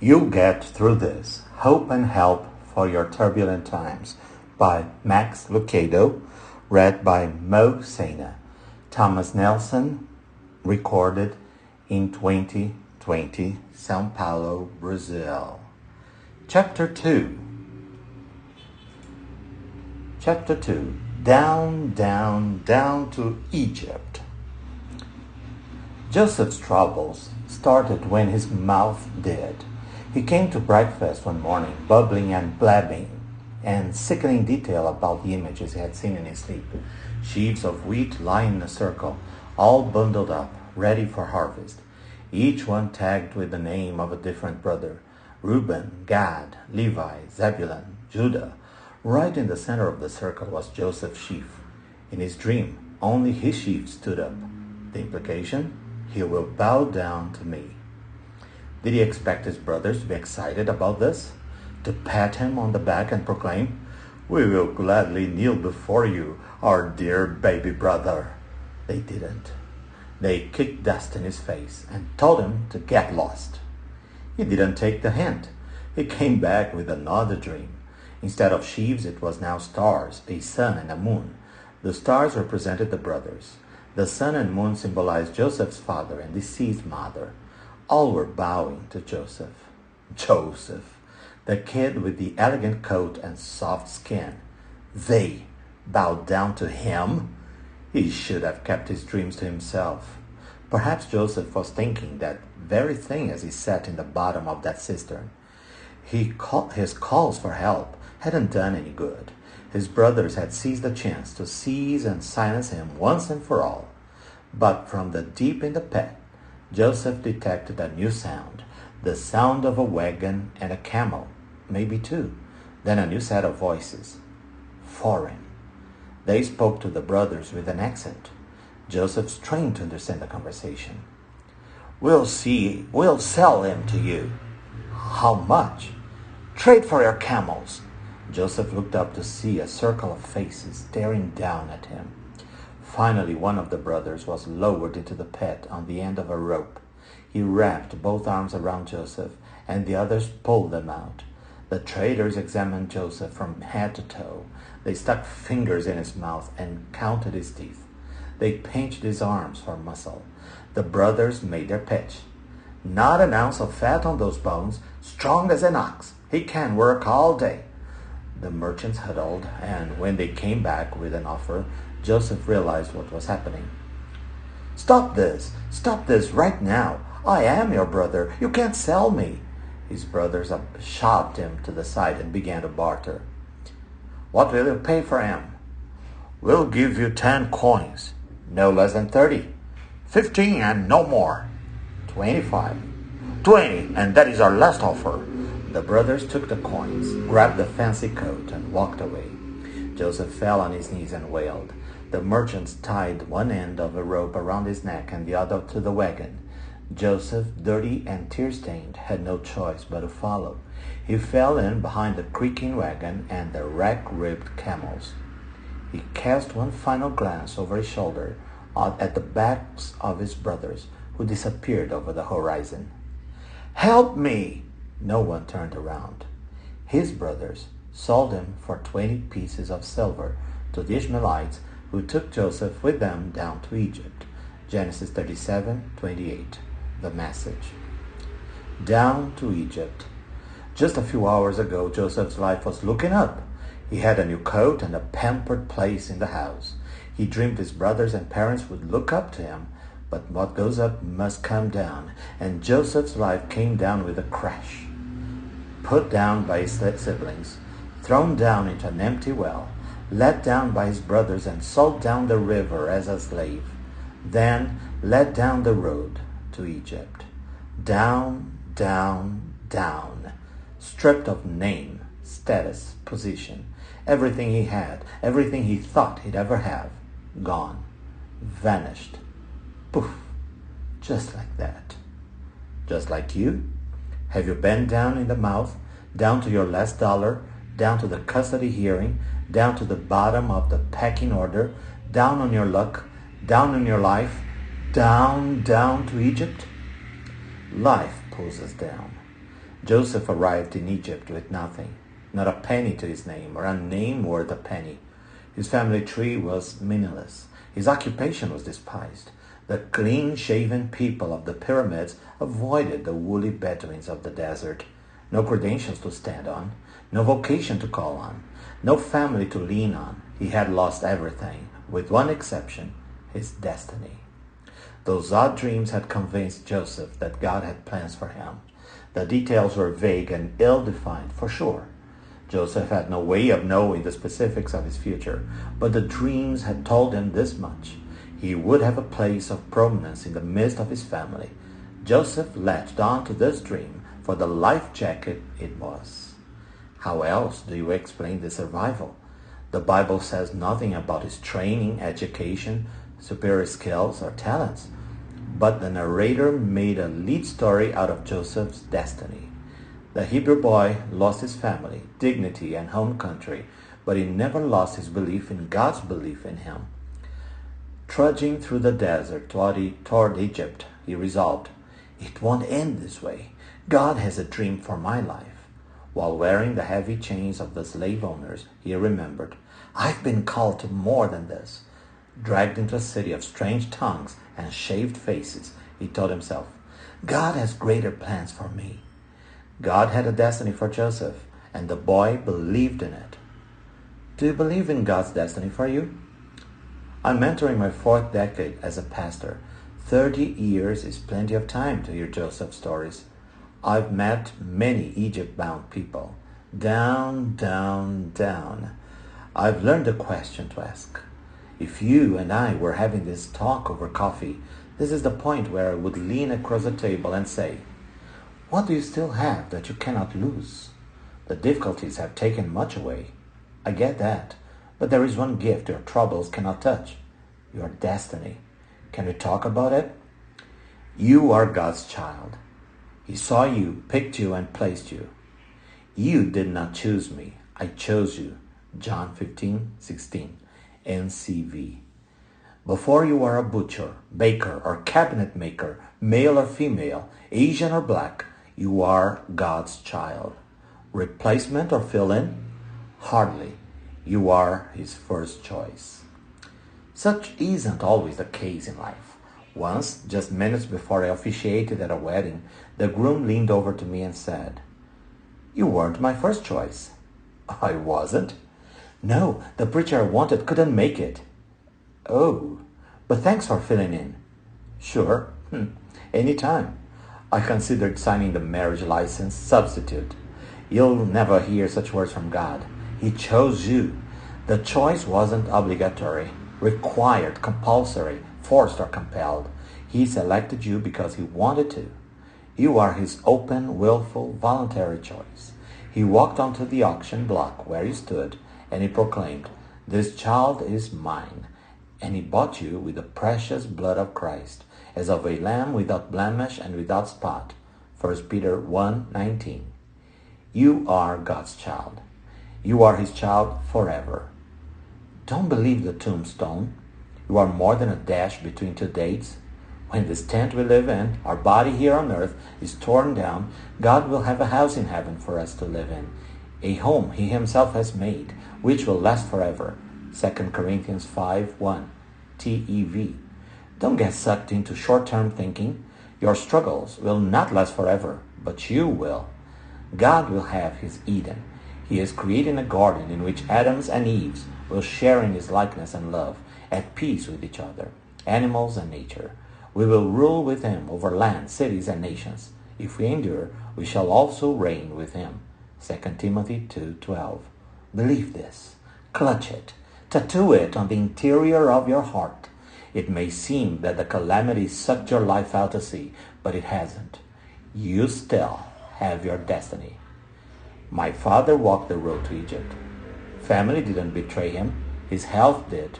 You'll get through this. Hope and help for your turbulent times by Max Lucado, read by Mo Sena. Thomas Nelson, recorded in 2020, São Paulo, Brazil. Chapter 2. Down, down, down to Egypt. Joseph's troubles started when his mouth did. He came to breakfast one morning, bubbling and blabbing, and sickening detail about the images he had seen in his sleep. Sheaves of wheat lying in a circle, all bundled up, ready for harvest, each one tagged with the name of a different brother: Reuben, Gad, Levi, Zebulun, Judah. Right in the center of the circle was Joseph's sheaf. In his dream, only his sheaf stood up. The implication? He will bow down to me. Did he expect his brothers to be excited about this? To pat him on the back and proclaim, "We will gladly kneel before you, our dear baby brother"? They didn't. They kicked dust in his face and told him to get lost. He didn't take the hint. He came back with another dream. Instead of sheaves, it was now stars, a sun and a moon. The stars represented the brothers. The sun and moon symbolized Joseph's father and deceased mother. All were bowing to Joseph. Joseph, the kid with the elegant coat and soft skin. They bowed down to him? He should have kept his dreams to himself. Perhaps Joseph was thinking that very thing as he sat in the bottom of that cistern. His calls for help hadn't done any good. His brothers had seized the chance to seize and silence him once and for all. But from the deep in the pit, Joseph detected a new sound, the sound of a wagon and a camel, maybe two, then a new set of voices. Foreign. They spoke to the brothers with an accent. Joseph strained to understand the conversation. We'll sell him to you." "How much?" "Trade for your camels." Joseph looked up to see a circle of faces staring down at him. Finally, one of the brothers was lowered into the pit on the end of a rope. He wrapped both arms around Joseph, and the others pulled them out. The traders examined Joseph from head to toe. They stuck fingers in his mouth and counted his teeth. They pinched his arms for muscle. The brothers made their pitch. "Not an ounce of fat on those bones, strong as an ox. He can work all day." The merchants huddled, and when they came back with an offer, Joseph realized what was happening. Stop this right now. I am your brother. You can't sell me." His brothers shoved him to the side and began to barter. "What will you pay for him?" "We'll give you 10 coins. No less than 30. 15 and no more. 25. 20, and that is our last offer." The brothers took the coins, grabbed the fancy coat, and walked away. Joseph fell on his knees and wailed. The merchants tied one end of a rope around his neck and the other to the wagon. Joseph, dirty and tear-stained, had no choice but to follow. He fell in behind the creaking wagon and the rack-ribbed camels. He cast one final glance over his shoulder at the backs of his brothers, who disappeared over the horizon. "Help me!" No one turned around. His brothers sold him for 20 pieces of silver to the Ishmaelites, who took Joseph with them down to Egypt. Genesis 37:28. The message. Down to Egypt. Just a few hours ago, Joseph's life was looking up. He had a new coat and a pampered place in the house. He dreamed his brothers and parents would look up to him, but what goes up must come down, and Joseph's life came down with a crash. Put down by his siblings, thrown down into an empty well, let down by his brothers and sold down the river as a slave, then led down the road to Egypt. Down, down, down, stripped of name, status, position, everything he had, everything he thought he'd ever have, gone, vanished, poof, just like that. Just like you? Have you been down in the mouth, down to your last dollar, down to the custody hearing, down to the bottom of the pecking order, down on your luck, down on your life, down to Egypt? Life pulls us down. Joseph arrived in Egypt with nothing, not a penny to his name, or a name worth a penny. His family tree was meaningless. His occupation was despised. The clean-shaven people of the pyramids avoided the woolly Bedouins of the desert. No credentials to stand on, no vocation to call on, no family to lean on. He had lost everything, with one exception, his destiny. Those odd dreams had convinced Joseph that God had plans for him. The details were vague and ill-defined, for sure. Joseph had no way of knowing the specifics of his future, but the dreams had told him this much. He would have a place of prominence in the midst of his family. Joseph latched on to this dream for the life jacket it was. How else do you explain this survival? The Bible says nothing about his training, education, superior skills, or talents. But the narrator made a lead story out of Joseph's destiny. The Hebrew boy lost his family, dignity, and home country, but he never lost his belief in God's belief in him. Trudging through the desert toward Egypt, he resolved, "It won't end this way. God has a dream for my life." While wearing the heavy chains of the slave owners, he remembered, "I've been called to more than this." Dragged into a city of strange tongues and shaved faces, he told himself, "God has greater plans for me." God had a destiny for Joseph, and the boy believed in it. Do you believe in God's destiny for you? I'm entering my 4th decade as a pastor. 30 years is plenty of time to hear Joseph's stories. I've met many Egypt-bound people. Down, down, down. I've learned a question to ask. If you and I were having this talk over coffee, this is the point where I would lean across the table and say, "What do you still have that you cannot lose?" The difficulties have taken much away. I get that. But there is one gift your troubles cannot touch. Your destiny. Can we talk about it? You are God's child. He saw you, picked you, and placed you. You did not choose me. I chose you. John 15:16. NCV. Before you were a butcher, baker, or cabinet maker, male or female, Asian or black, you are God's child. Replacement or fill-in? Hardly. You are his first choice. Such isn't always the case in life. Once, just minutes before I officiated at a wedding, the groom leaned over to me and said, "You weren't my first choice." I wasn't? No, the preacher I wanted couldn't make it. Oh, but thanks for filling in. Sure, anytime. I considered signing the marriage license substitute. You'll never hear such words from God. He chose you. The choice wasn't obligatory, required, compulsory, forced, or compelled. He selected you because he wanted to. You are his open, willful, voluntary choice. He walked onto the auction block where you stood, and he proclaimed, "This child is mine." And he bought you with the precious blood of Christ, as of a lamb without blemish and without spot. 1 Peter 1:19. You are God's child. You are his child forever. Don't believe the tombstone. You are more than a dash between two dates. When this tent we live in, our body here on earth, is torn down, God will have a house in heaven for us to live in, a home he himself has made, which will last forever. 2 Corinthians 5:1, TEV. Don't get sucked into short-term thinking. Your struggles will not last forever, but you will. God will have his Eden. He is creating a garden in which Adams and Eves will share in his likeness and love, at peace with each other, animals and nature. We will rule with him over land, cities, and nations. If we endure, we shall also reign with him. 2 Timothy 2:12. Believe this. Clutch it. Tattoo it on the interior of your heart. It may seem that the calamity sucked your life out to sea, but it hasn't. You still have your destiny. My father walked the road to Egypt. Family didn't betray him. His health did.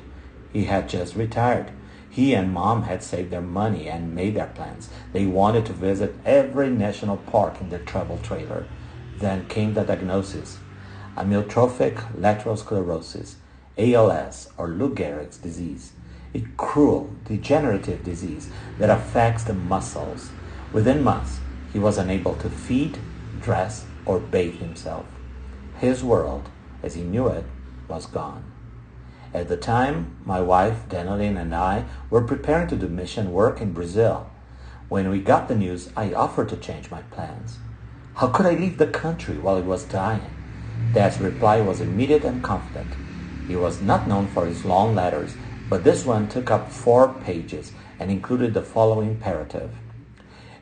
He had just retired. He and Mom had saved their money and made their plans. They wanted to visit every national park in their travel trailer. Then came the diagnosis: amyotrophic lateral sclerosis, ALS, or Lou Gehrig's disease, a cruel, degenerative disease that affects the muscles. Within months, he was unable to feed, dress, or bathe himself. His world, as he knew it, was gone. At the time, my wife, Danoline, and I were preparing to do mission work in Brazil. When we got the news, I offered to change my plans. How could I leave the country while it was dying? Dad's reply was immediate and confident. He was not known for his long letters, but this one took up 4 pages and included the following imperative.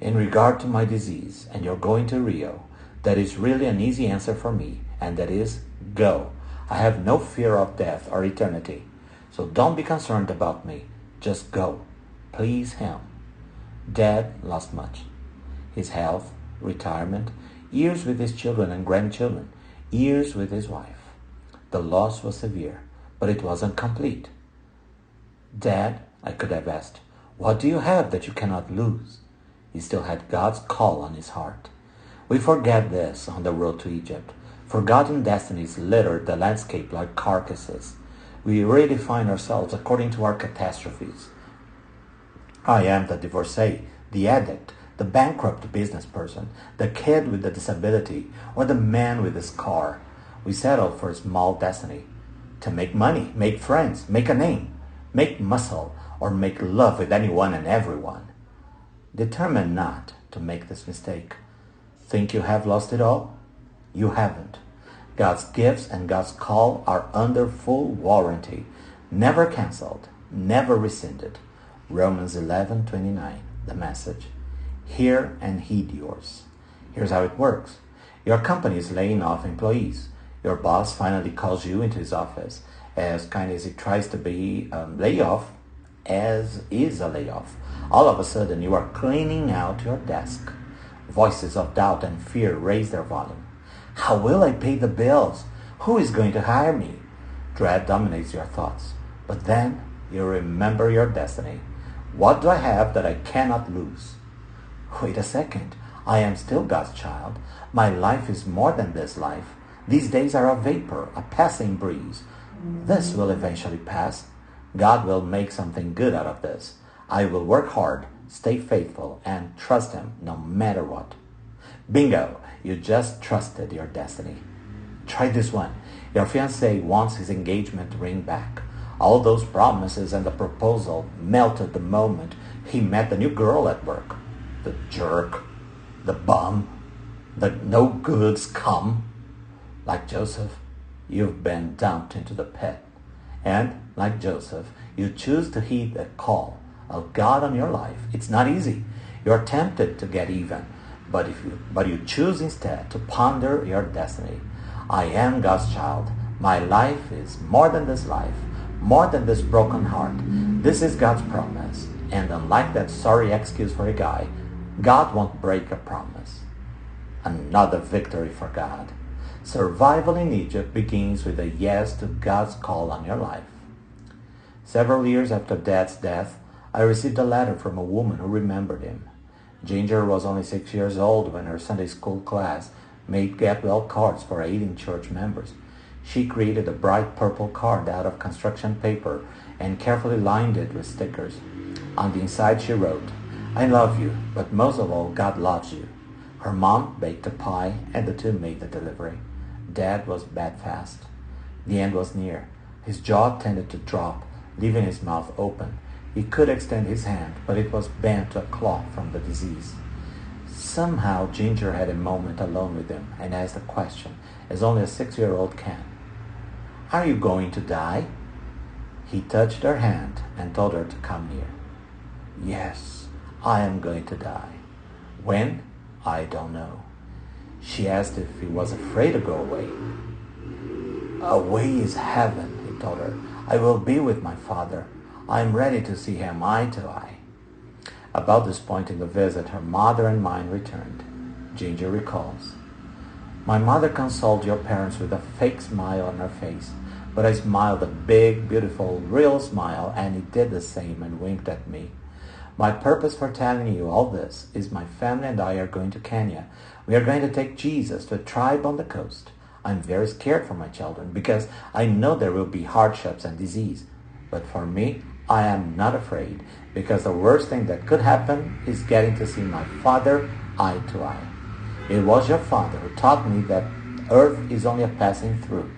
In regard to my disease, and you're going to Rio, that is really an easy answer for me, and that is, go. I have no fear of death or eternity. So don't be concerned about me. Just go. Please him. Dad lost much. His health, retirement, years with his children and grandchildren, years with his wife. The loss was severe, but it wasn't complete. Dad, I could have asked, what do you have that you cannot lose? He still had God's call on his heart. We forget this on the road to Egypt. Forgotten destinies litter the landscape like carcasses. We redefine ourselves according to our catastrophes. I am the divorcee, the addict, the bankrupt business person, the kid with the disability, or the man with the scar. We settle for a small destiny. To make money, make friends, make a name, make muscle, or make love with anyone and everyone. Determine not to make this mistake. Think you have lost it all? You haven't. God's gifts and God's call are under full warranty, never canceled, never rescinded. Romans 11:29, the Message. Hear and heed yours. Here's how it works. Your company is laying off employees. Your boss finally calls you into his office. As kind as he tries to be layoff, as is a layoff. All of a sudden you are cleaning out your desk. Voices of doubt and fear raise their volume. How will I pay the bills? Who is going to hire me? Dread dominates your thoughts. But then you remember your destiny. What do I have that I cannot lose? Wait a second. I am still God's child. My life is more than this life. These days are a vapor, a passing breeze. This will eventually pass. God will make something good out of this. I will work hard, stay faithful, and trust Him no matter what. Bingo! You just trusted your destiny. Try this one. Your fiancé wants his engagement ring back. All those promises and the proposal melted the moment he met the new girl at work. The jerk, the bum, the no-good scum. Like Joseph, you've been dumped into the pit. And, like Joseph, you choose to heed the call of God on your life. It's not easy. You're tempted to get even. But you choose instead to ponder your destiny. I am God's child. My life is more than this life, more than this broken heart. This is God's promise. And unlike that sorry excuse for a guy, God won't break a promise. Another victory for God. Survival in Egypt begins with a yes to God's call on your life. Several years after Dad's death, I received a letter from a woman who remembered him. Ginger was only 6 years old when her Sunday school class made get well cards for aiding church members. She created a bright purple card out of construction paper and carefully lined it with stickers. On the inside she wrote, I love you, but most of all, God loves you. Her mom baked a pie and the two made the delivery. Dad was bedfast. The end was near. His jaw tended to drop, leaving his mouth open. He could extend his hand, but it was bent to a claw from the disease. Somehow Ginger had a moment alone with him and asked a question, as only a 6-year-old can. Are you going to die? He touched her hand and told her to come near. Yes, I am going to die. When? I don't know. She asked if he was afraid to go away. Away is heaven, he told her. I will be with my father. I am ready to see him eye to eye. About this point in the visit, her mother and mine returned. Ginger recalls. My mother consoled your parents with a fake smile on her face, but I smiled a big, beautiful, real smile, and he did the same and winked at me. My purpose for telling you all this is my family and I are going to Kenya. We are going to take Jesus to a tribe on the coast. I'm very scared for my children because I know there will be hardships and disease. But for me, I am not afraid because the worst thing that could happen is getting to see my father eye to eye. It was your father who taught me that earth is only a passing through,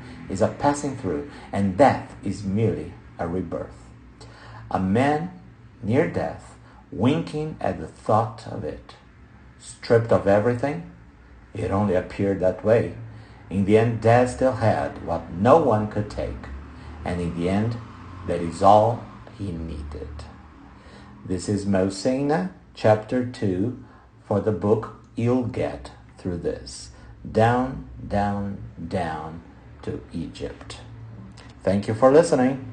and death is merely a rebirth. A man near death, winking at the thought of it. Stripped of everything? It only appeared that way. In the end, Dad still had what no one could take. And in the end, that is all he needed. This is Mosena, chapter 2, for the book You'll Get Through This. Down, down, down to Egypt. Thank you for listening.